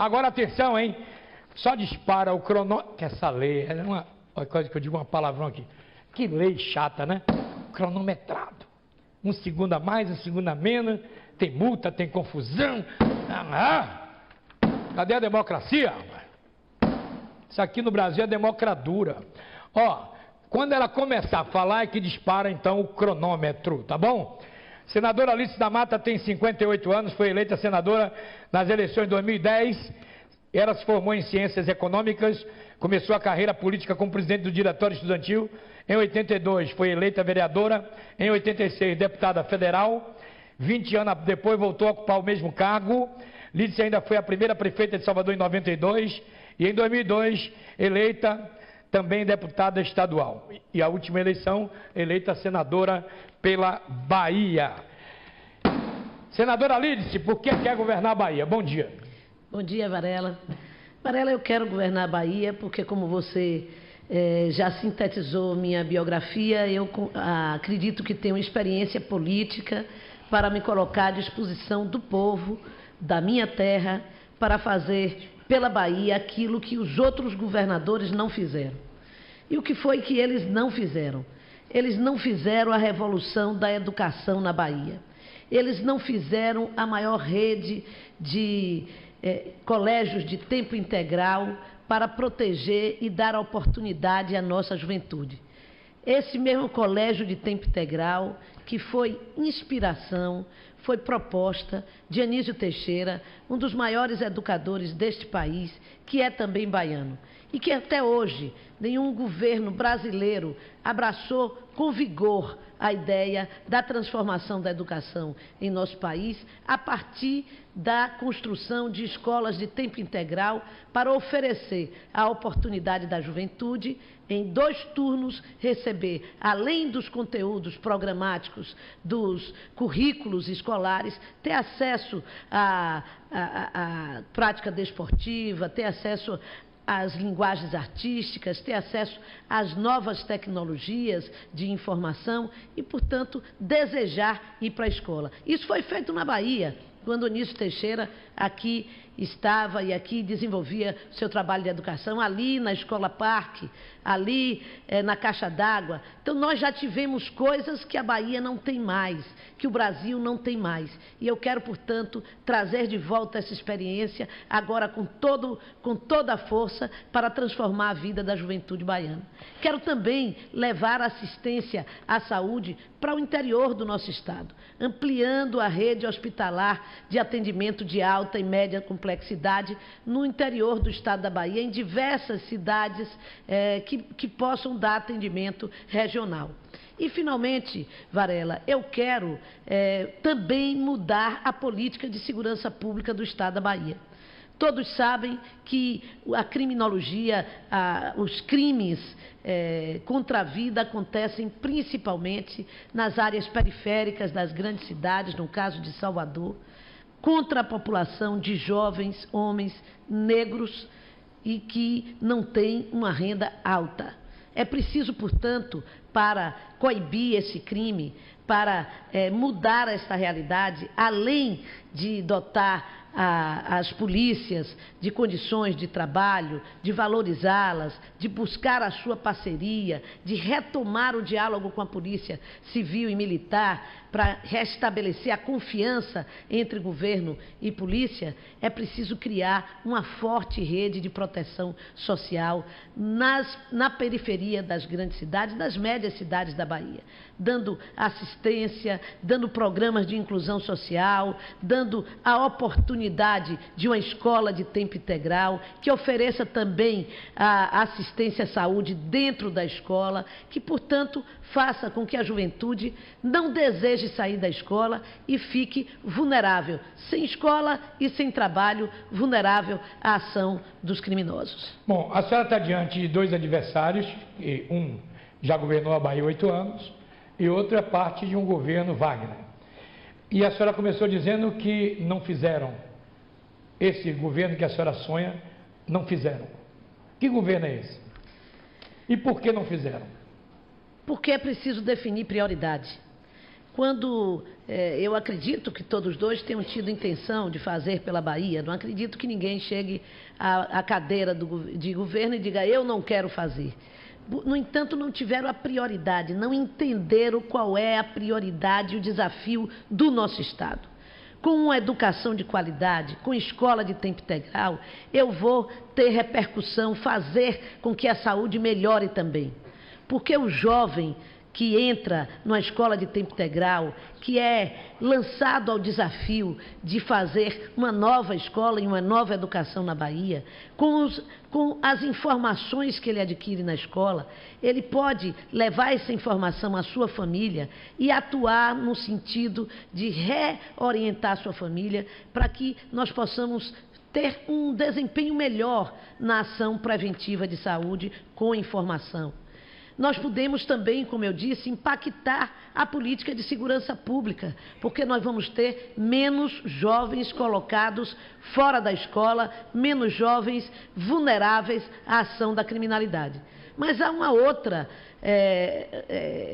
Agora atenção, hein? Só dispara o cronômetro. Que essa lei, é uma coisa que eu digo uma palavrão aqui. Que lei chata, né? Cronometrado. Um segundo a mais, um segundo a menos. Tem multa, tem confusão. Cadê a democracia? Isso aqui no Brasil é democradura. Ó, quando ela começar a falar é que dispara então o cronômetro, tá bom? Senadora Alice da Mata tem 58 anos, foi eleita senadora nas eleições de 2010. Ela se formou em Ciências Econômicas, começou a carreira política como presidente do Diretório Estudantil. Em 82 foi eleita vereadora, em 86 deputada federal. 20 anos depois voltou a ocupar o mesmo cargo. Lídice ainda foi a primeira prefeita de Salvador em 92 e em 2002 eleita também deputada estadual. E a última eleição, eleita senadora pela Bahia. Senadora Lídice, por que quer governar a Bahia? Bom dia. Bom dia, Varela. Varela, eu quero governar a Bahia porque, como você já sintetizou minha biografia, eu acredito que tenho experiência política para me colocar à disposição do povo, da minha terra, para fazer pela Bahia aquilo que os outros governadores não fizeram. E o que foi que eles não fizeram? Eles não fizeram a revolução da educação na Bahia. Eles não fizeram a maior rede de colégios de tempo integral para proteger e dar oportunidade à nossa juventude. Esse mesmo colégio de tempo integral, que foi inspiração, foi proposta de Anísio Teixeira, um dos maiores educadores deste país, que é também baiano, e que até hoje nenhum governo brasileiro abraçou com vigor a ideia da transformação da educação em nosso país a partir da construção de escolas de tempo integral para oferecer a oportunidade da juventude em 2 turnos receber, além dos conteúdos programáticos dos currículos escolares, ter acesso à prática desportiva, ter acesso às linguagens artísticas, ter acesso às novas tecnologias de informação e, portanto, desejar ir para a escola. Isso foi feito na Bahia, quando Anísio Teixeira aqui estava e aqui desenvolvia seu trabalho de educação, ali na Escola Parque, ali na Caixa d'Água. Então, nós já tivemos coisas que a Bahia não tem mais, que o Brasil não tem mais. E eu quero, portanto, trazer de volta essa experiência, agora com toda a força, para transformar a vida da juventude baiana. Quero também levar assistência à saúde para o interior do nosso estado, ampliando a rede hospitalar de atendimento de alta e média complexidade no interior do estado da Bahia, em diversas cidades que possam dar atendimento regional. E, finalmente, Varela, eu quero também mudar a política de segurança pública do estado da Bahia. Todos sabem que a criminologia, os crimes contra a vida acontecem principalmente nas áreas periféricas das grandes cidades, no caso de Salvador, contra a população de jovens, homens, negros e que não têm uma renda alta. É preciso, portanto, para coibir esse crime, para mudar essa realidade, além de dotar as polícias de condições de trabalho, de valorizá-las, de buscar a sua parceria, de retomar o diálogo com a polícia civil e militar para restabelecer a confiança entre governo e polícia, é preciso criar uma forte rede de proteção social na periferia das grandes cidades, das médias cidades da Bahia, dando assistência, dando programas de inclusão social, dando a oportunidade de uma escola de tempo integral, que ofereça também a assistência à saúde dentro da escola, que, portanto, faça com que a juventude não deseje sair da escola e fique vulnerável, sem escola e sem trabalho, vulnerável à ação dos criminosos. Bom, a senhora está diante de 2 adversários, um já governou a Bahia 8 anos e outro é parte de um governo Wagner. E a senhora começou dizendo que não fizeram. Esse governo que a senhora sonha, não fizeram. Que governo é esse? E por que não fizeram? Porque é preciso definir prioridade. quando eu acredito que todos dois tenham tido intenção de fazer pela Bahia. Não acredito que ninguém chegue à cadeira de governo e diga, eu não quero fazer. No entanto, não tiveram a prioridade, não entenderam qual é a prioridade e o desafio do nosso Estado. Com uma educação de qualidade, com escola de tempo integral, eu vou ter repercussão, fazer com que a saúde melhore também. Porque o jovem que entra numa escola de tempo integral, que é lançado ao desafio de fazer uma nova escola e uma nova educação na Bahia, com as informações que ele adquire na escola, ele pode levar essa informação à sua família e atuar no sentido de reorientar a sua família para que nós possamos ter um desempenho melhor na ação preventiva de saúde com informação. Nós podemos também, como eu disse, impactar a política de segurança pública, porque nós vamos ter menos jovens colocados fora da escola, menos jovens vulneráveis à ação da criminalidade. Mas há uma outra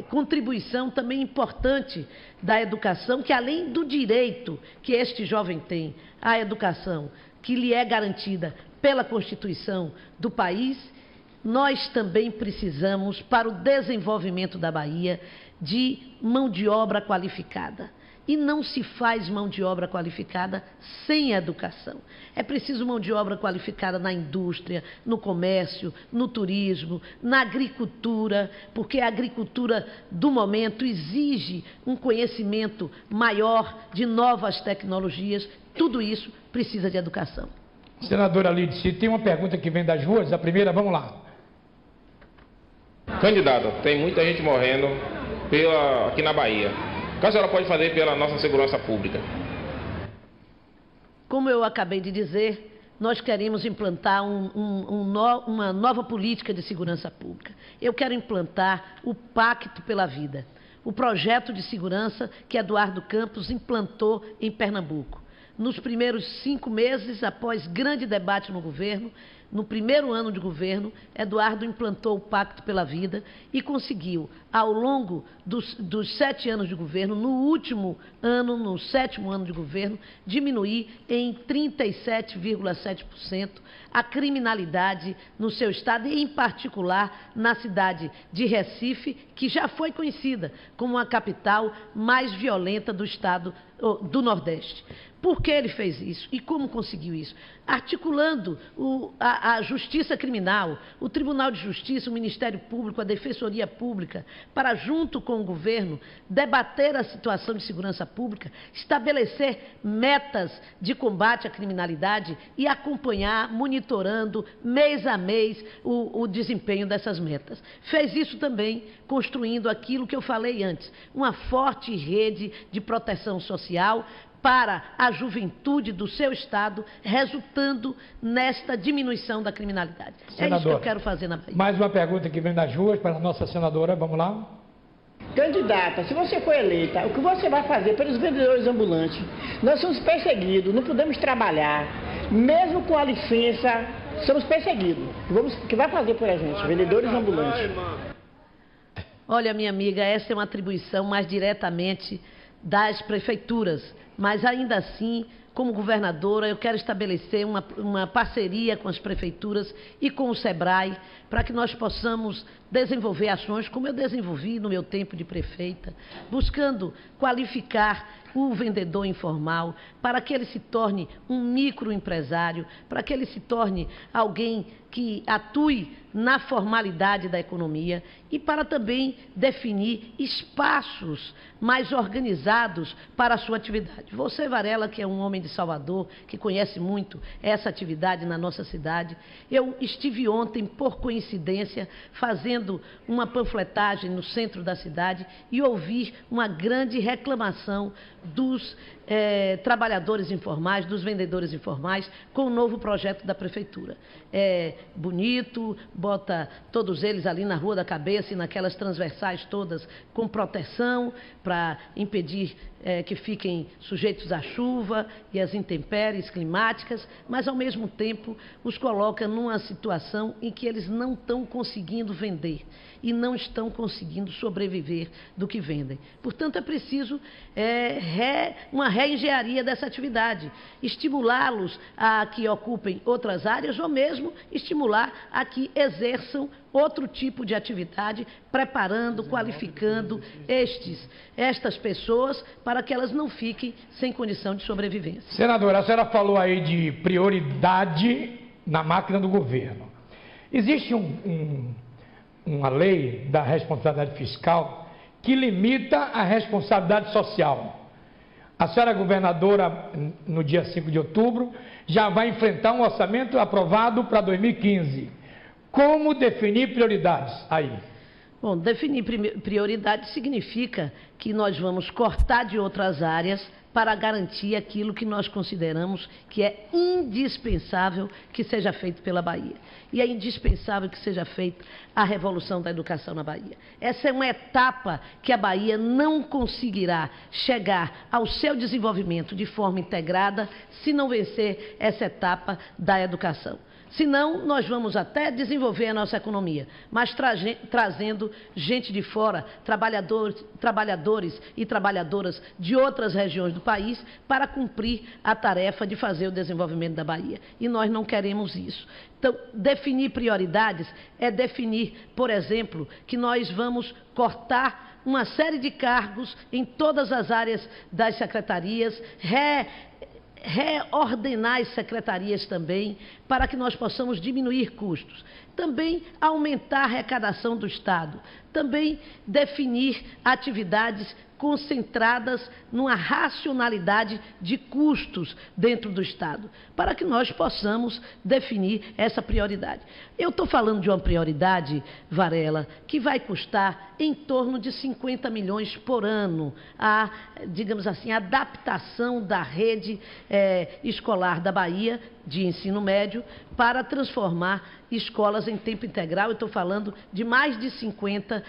contribuição também importante da educação, que além do direito que este jovem tem à educação, que lhe é garantida pela Constituição do país, nós também precisamos, para o desenvolvimento da Bahia, de mão de obra qualificada. E não se faz mão de obra qualificada sem educação. É preciso mão de obra qualificada na indústria, no comércio, no turismo, na agricultura, porque a agricultura do momento exige um conhecimento maior de novas tecnologias. Tudo isso precisa de educação. Senadora Lídice, tem uma pergunta que vem das ruas. A primeira, vamos lá. Candidata, tem muita gente morrendo aqui na Bahia. O que a senhora pode fazer pela nossa segurança pública? Como eu acabei de dizer, nós queremos implantar uma nova política de segurança pública. Eu quero implantar o Pacto pela Vida, o projeto de segurança que Eduardo Campos implantou em Pernambuco. Nos primeiros 5 meses, após grande debate no governo, no primeiro ano de governo, Eduardo implantou o Pacto pela Vida e conseguiu, ao longo dos 7 anos de governo, no último ano, no 7º ano de governo, diminuir em 37,7% a criminalidade no seu estado e, em particular, na cidade de Recife, que já foi conhecida como a capital mais violenta do estado do Nordeste. Por que ele fez isso e como conseguiu isso? Articulando a Justiça Criminal, o Tribunal de Justiça, o Ministério Público, a Defensoria Pública, para, junto com o governo, debater a situação de segurança pública, estabelecer metas de combate à criminalidade e acompanhar, monitorando, mês a mês, o desempenho dessas metas. Fez isso também construindo aquilo que eu falei antes, uma forte rede de proteção social para a juventude do seu estado, resultando nesta diminuição da criminalidade. Senadora, é isso que eu quero fazer na Bahia. Mais uma pergunta que vem das ruas para a nossa senadora, vamos lá. Candidata, se você for eleita, o que você vai fazer pelos vendedores ambulantes? Nós somos perseguidos, não podemos trabalhar, mesmo com a licença, somos perseguidos. O que vai fazer por a gente, vendedores ambulantes? Olha, minha amiga, essa é uma atribuição mais diretamente das prefeituras, mas ainda assim, como governadora, eu quero estabelecer uma parceria com as prefeituras e com o SEBRAE para que nós possamos desenvolver ações como eu desenvolvi no meu tempo de prefeita, buscando qualificar o vendedor informal para que ele se torne um microempresário, para que ele se torne alguém que atue na formalidade da economia e para também definir espaços mais organizados para a sua atividade. Você, Varela, que é um homem de Salvador, que conhece muito essa atividade na nossa cidade, eu estive ontem, por coincidência, fazendo uma panfletagem no centro da cidade e ouvi uma grande reclamação dos trabalhadores informais, dos vendedores informais, com o novo projeto da Prefeitura. É bonito, bota todos eles ali na Rua da Cabeça e naquelas transversais todas com proteção para impedir que fiquem sujeitos à chuva e às intempéries climáticas, mas ao mesmo tempo os coloca numa situação em que eles não estão conseguindo vender e não estão conseguindo sobreviver do que vendem. Portanto, é preciso uma reengenharia dessa atividade, estimulá-los a que ocupem outras áreas ou mesmo estimular a que exerçam outro tipo de atividade, preparando, qualificando estas pessoas para que elas não fiquem sem condição de sobrevivência. Senadora, a senhora falou aí de prioridade na máquina do governo. Existe uma lei da responsabilidade fiscal que limita a responsabilidade social. A senhora governadora, no dia 5 de outubro, já vai enfrentar um orçamento aprovado para 2015. Como definir prioridades aí? Bom, definir prioridades significa que nós vamos cortar de outras áreas para garantir aquilo que nós consideramos que é indispensável que seja feito pela Bahia. E é indispensável que seja feita a revolução da educação na Bahia. Essa é uma etapa que a Bahia não conseguirá chegar ao seu desenvolvimento de forma integrada se não vencer essa etapa da educação. Senão, nós vamos até desenvolver a nossa economia, mas trazendo gente de fora, trabalhadores e trabalhadoras de outras regiões do país, para cumprir a tarefa de fazer o desenvolvimento da Bahia. E nós não queremos isso. Então, definir prioridades é definir, por exemplo, que nós vamos cortar uma série de cargos em todas as áreas das secretarias, reordenar as secretarias também, para que nós possamos diminuir custos. Também aumentar a arrecadação do Estado. Também definir atividades concentradas numa racionalidade de custos dentro do Estado, para que nós possamos definir essa prioridade. Eu estou falando de uma prioridade, Varela, que vai custar em torno de 50 milhões por ano, digamos assim, a adaptação da rede escolar da Bahia, de ensino médio, para transformar escolas em tempo integral. Eu estou falando de mais de 50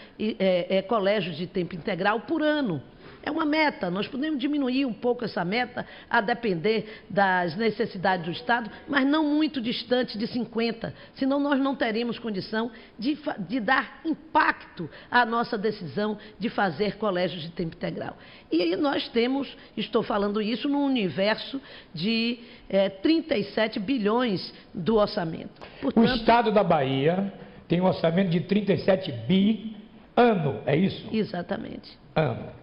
colégios de tempo integral por ano. É uma meta, nós podemos diminuir um pouco essa meta a depender das necessidades do Estado, mas não muito distante de 50, senão nós não teremos condição de dar impacto à nossa decisão de fazer colégios de tempo integral. E aí nós temos, estou falando isso, num universo de 37 bilhões do orçamento. Portanto, o Estado da Bahia tem um orçamento de 37 bi ano, é isso? Exatamente. Ano.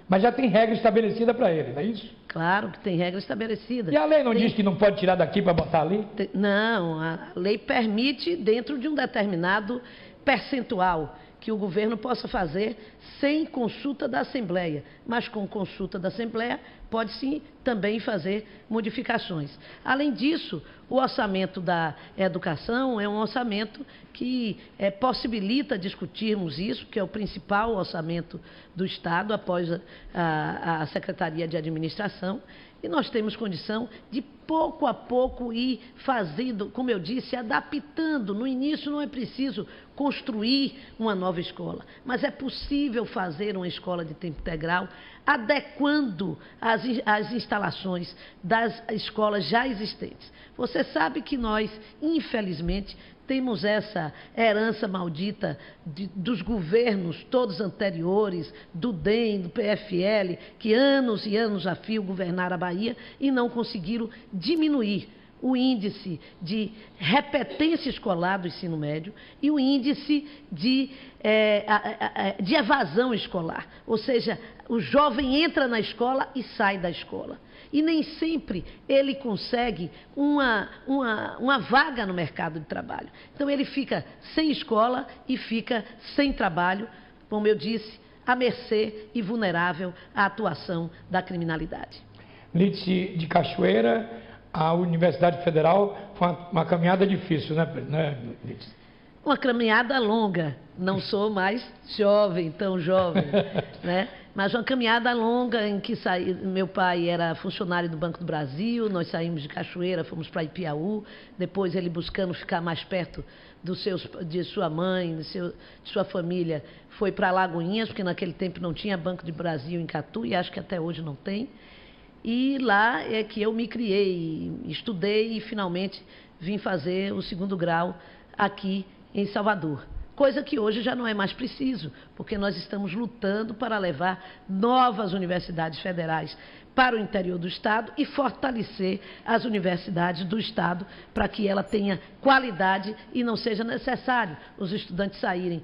Mas já tem regra estabelecida para ele, não é isso? Claro que tem regra estabelecida. E a lei não diz que não pode tirar daqui para botar ali? Não, a lei permite dentro de um determinado percentual que o governo possa fazer sem consulta da Assembleia, mas com consulta da Assembleia pode sim também fazer modificações. Além disso, o orçamento da educação é um orçamento que possibilita discutirmos isso, que é o principal orçamento do Estado após a Secretaria de Administração, e nós temos condição de pouco a pouco ir fazendo, como eu disse, adaptando. No início não é preciso construir uma nova escola, mas é possível fazer uma escola de tempo integral, adequando as instalações das escolas já existentes. Você sabe que nós, infelizmente, temos essa herança maldita dos governos todos anteriores, do DEM, do PFL, que anos e anos a fio governaram a Bahia e não conseguiram diminuir o índice de repetência escolar do ensino médio e o índice de evasão escolar. Ou seja, o jovem entra na escola e sai da escola. E nem sempre ele consegue uma vaga no mercado de trabalho. Então ele fica sem escola e fica sem trabalho, como eu disse, à mercê e vulnerável à atuação da criminalidade. Lídice de Cachoeira, a Universidade Federal, foi uma caminhada difícil, né, Lídice? Uma caminhada longa, não sou mais jovem, tão jovem, né? Mas uma caminhada longa em que meu pai era funcionário do Banco do Brasil, nós saímos de Cachoeira, fomos para Ipiaú, depois ele buscando ficar mais perto de sua mãe, de sua família, foi para Lagoinhas, porque naquele tempo não tinha Banco do Brasil em Catu, e acho que até hoje não tem. E lá é que eu me criei, estudei e finalmente vim fazer o 2º grau aqui em Salvador. Coisa que hoje já não é mais preciso, porque nós estamos lutando para levar novas universidades federais para o interior do Estado e fortalecer as universidades do Estado para que ela tenha qualidade e não seja necessário os estudantes saírem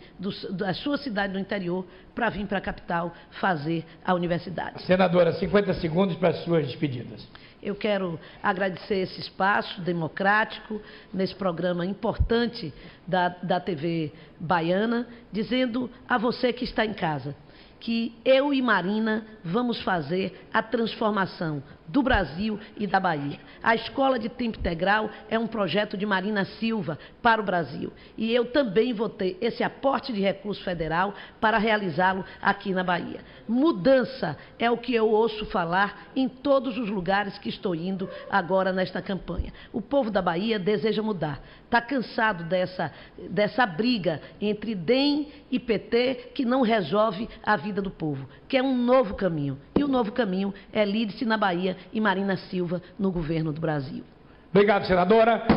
da sua cidade do interior para vir para a capital fazer a universidade. Senadora, 50 segundos para as suas despedidas. Eu quero agradecer esse espaço democrático, nesse programa importante da TV baiana, dizendo a você que está em casa que eu e Marina vamos fazer a transformação do Brasil e da Bahia. A Escola de Tempo Integral é um projeto de Marina Silva para o Brasil. E eu também vou ter esse aporte de recurso federal para realizá-lo aqui na Bahia. Mudança é o que eu ouço falar em todos os lugares que estou indo agora nesta campanha. O povo da Bahia deseja mudar. Está cansado dessa briga entre DEM e PT que não resolve a vida do povo. Quer um novo caminho. E o novo caminho é Lídice na Bahia e Marina Silva no governo do Brasil. Obrigado, senadora.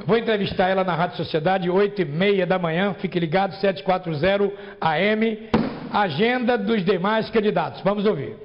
Vou entrevistar ela na Rádio Sociedade, 8h30 da manhã. Fique ligado, 740 AM. Agenda dos demais candidatos. Vamos ouvir.